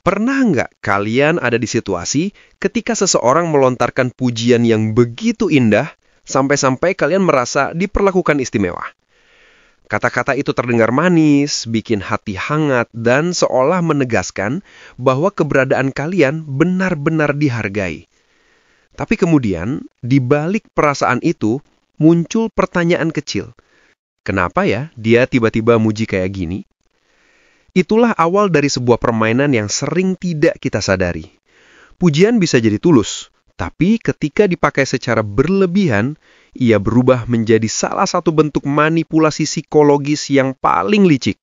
Pernah nggak kalian ada di situasi ketika seseorang melontarkan pujian yang begitu indah, sampai-sampai kalian merasa diperlakukan istimewa? Kata-kata itu terdengar manis, bikin hati hangat, dan seolah menegaskan bahwa keberadaan kalian benar-benar dihargai. Tapi kemudian, di balik perasaan itu, muncul pertanyaan kecil. Kenapa ya dia tiba-tiba muji kayak gini? Itulah awal dari sebuah permainan yang sering tidak kita sadari. Pujian bisa jadi tulus, tapi ketika dipakai secara berlebihan, ia berubah menjadi salah satu bentuk manipulasi psikologis yang paling licik.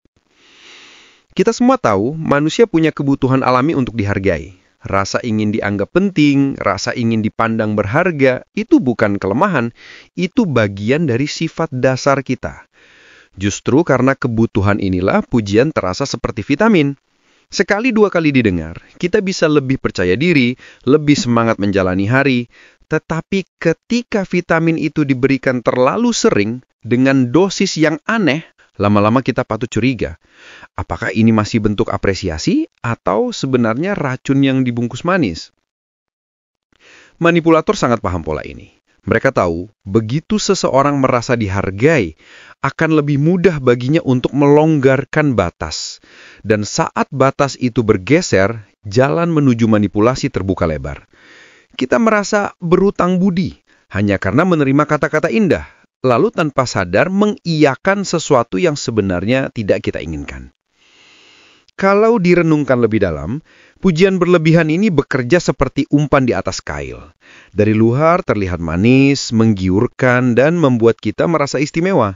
Kita semua tahu manusia punya kebutuhan alami untuk dihargai. Rasa ingin dianggap penting, rasa ingin dipandang berharga, itu bukan kelemahan, itu bagian dari sifat dasar kita. Justru karena kebutuhan inilah pujian terasa seperti vitamin. Sekali dua kali didengar, kita bisa lebih percaya diri, lebih semangat menjalani hari. Tetapi ketika vitamin itu diberikan terlalu sering dengan dosis yang aneh, lama-lama kita patut curiga. Apakah ini masih bentuk apresiasi atau sebenarnya racun yang dibungkus manis? Manipulator sangat paham pola ini. Mereka tahu, begitu seseorang merasa dihargai, akan lebih mudah baginya untuk melonggarkan batas. Dan saat batas itu bergeser, jalan menuju manipulasi terbuka lebar. Kita merasa berutang budi hanya karena menerima kata-kata indah, lalu tanpa sadar mengiyakan sesuatu yang sebenarnya tidak kita inginkan. Kalau direnungkan lebih dalam, pujian berlebihan ini bekerja seperti umpan di atas kail. Dari luar terlihat manis, menggiurkan, dan membuat kita merasa istimewa.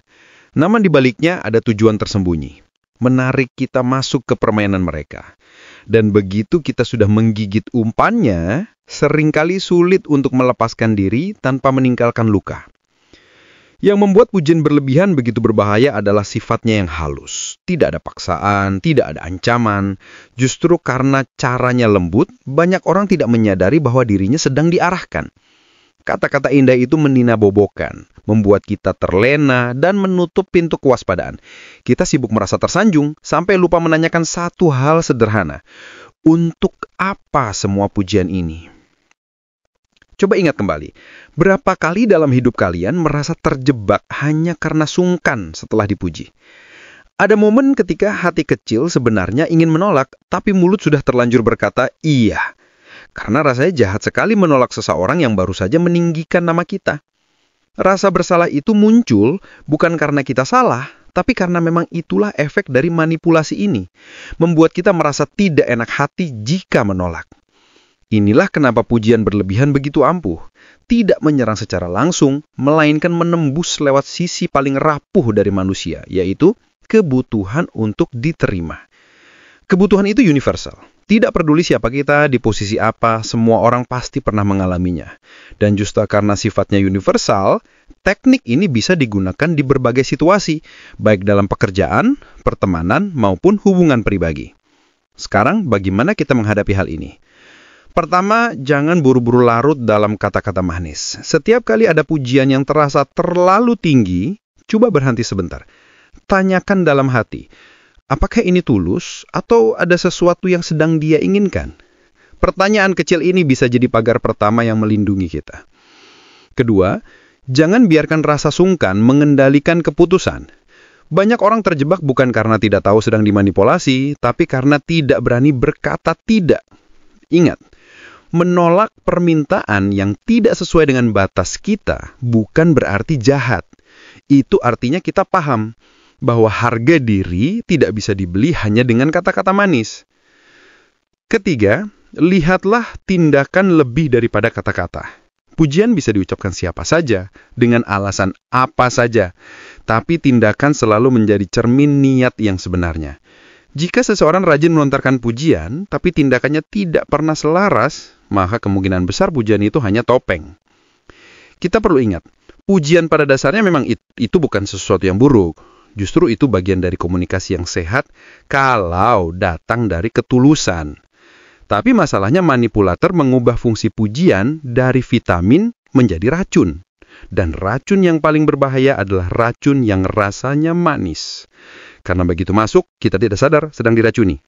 Namun di baliknya ada tujuan tersembunyi, menarik kita masuk ke permainan mereka. Dan begitu kita sudah menggigit umpannya, seringkali sulit untuk melepaskan diri tanpa meninggalkan luka. Yang membuat pujian berlebihan begitu berbahaya adalah sifatnya yang halus. Tidak ada paksaan, tidak ada ancaman. Justru karena caranya lembut, banyak orang tidak menyadari bahwa dirinya sedang diarahkan. Kata-kata indah itu meninabobokan, membuat kita terlena dan menutup pintu kewaspadaan. Kita sibuk merasa tersanjung, sampai lupa menanyakan satu hal sederhana. Untuk apa semua pujian ini? Coba ingat kembali, berapa kali dalam hidup kalian merasa terjebak hanya karena sungkan setelah dipuji? Ada momen ketika hati kecil sebenarnya ingin menolak, tapi mulut sudah terlanjur berkata iya. Karena rasanya jahat sekali menolak seseorang yang baru saja meninggikan nama kita. Rasa bersalah itu muncul bukan karena kita salah, tapi karena memang itulah efek dari manipulasi ini. Membuat kita merasa tidak enak hati jika menolak. Inilah kenapa pujian berlebihan begitu ampuh. Tidak menyerang secara langsung, melainkan menembus lewat sisi paling rapuh dari manusia, yaitu kebutuhan untuk diterima. Kebutuhan itu universal. Tidak peduli siapa kita, di posisi apa, semua orang pasti pernah mengalaminya. Dan justru karena sifatnya universal, teknik ini bisa digunakan di berbagai situasi, baik dalam pekerjaan, pertemanan, maupun hubungan pribadi. Sekarang, bagaimana kita menghadapi hal ini? Pertama, jangan buru-buru larut dalam kata-kata manis. Setiap kali ada pujian yang terasa terlalu tinggi, coba berhenti sebentar. Tanyakan dalam hati, apakah ini tulus atau ada sesuatu yang sedang dia inginkan? Pertanyaan kecil ini bisa jadi pagar pertama yang melindungi kita. Kedua, jangan biarkan rasa sungkan mengendalikan keputusan. Banyak orang terjebak bukan karena tidak tahu sedang dimanipulasi, tapi karena tidak berani berkata tidak. Ingat, menolak permintaan yang tidak sesuai dengan batas kita bukan berarti jahat. Itu artinya kita paham bahwa harga diri tidak bisa dibeli hanya dengan kata-kata manis. Ketiga, lihatlah tindakan lebih daripada kata-kata. Pujian bisa diucapkan siapa saja, dengan alasan apa saja, tapi tindakan selalu menjadi cermin niat yang sebenarnya. Jika seseorang rajin melontarkan pujian, tapi tindakannya tidak pernah selaras, maka kemungkinan besar pujian itu hanya topeng. Kita perlu ingat, pujian pada dasarnya memang itu bukan sesuatu yang buruk. Justru itu bagian dari komunikasi yang sehat kalau datang dari ketulusan. Tapi masalahnya manipulator mengubah fungsi pujian dari vitamin menjadi racun. Dan racun yang paling berbahaya adalah racun yang rasanya manis. Karena begitu masuk, kita tidak sadar sedang diracuni.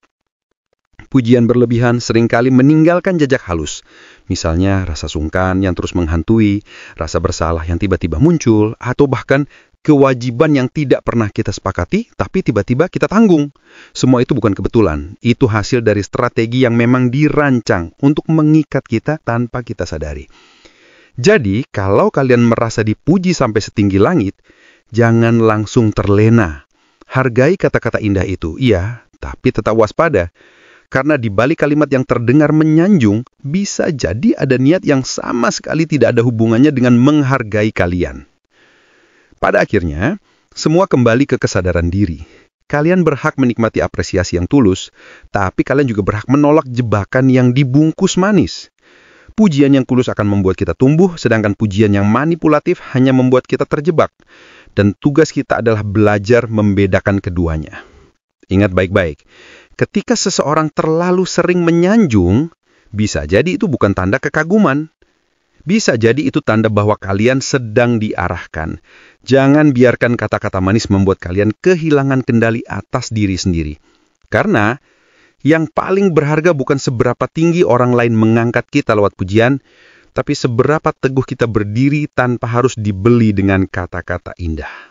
Pujian berlebihan seringkali meninggalkan jejak halus. Misalnya rasa sungkan yang terus menghantui, rasa bersalah yang tiba-tiba muncul, atau bahkan kewajiban yang tidak pernah kita sepakati, tapi tiba-tiba kita tanggung. Semua itu bukan kebetulan. Itu hasil dari strategi yang memang dirancang untuk mengikat kita tanpa kita sadari. Jadi, kalau kalian merasa dipuji sampai setinggi langit, jangan langsung terlena. Hargai kata-kata indah itu, iya, tapi tetap waspada. Karena di balik kalimat yang terdengar menyanjung, bisa jadi ada niat yang sama sekali tidak ada hubungannya dengan menghargai kalian. Pada akhirnya, semua kembali ke kesadaran diri. Kalian berhak menikmati apresiasi yang tulus, tapi kalian juga berhak menolak jebakan yang dibungkus manis. Pujian yang tulus akan membuat kita tumbuh, sedangkan pujian yang manipulatif hanya membuat kita terjebak. Dan tugas kita adalah belajar membedakan keduanya. Ingat baik-baik, ketika seseorang terlalu sering menyanjung, bisa jadi itu bukan tanda kekaguman. Bisa jadi itu tanda bahwa kalian sedang diarahkan. Jangan biarkan kata-kata manis membuat kalian kehilangan kendali atas diri sendiri. Karena yang paling berharga bukan seberapa tinggi orang lain mengangkat kita lewat pujian, tapi seberapa teguh kita berdiri tanpa harus dibeli dengan kata-kata indah.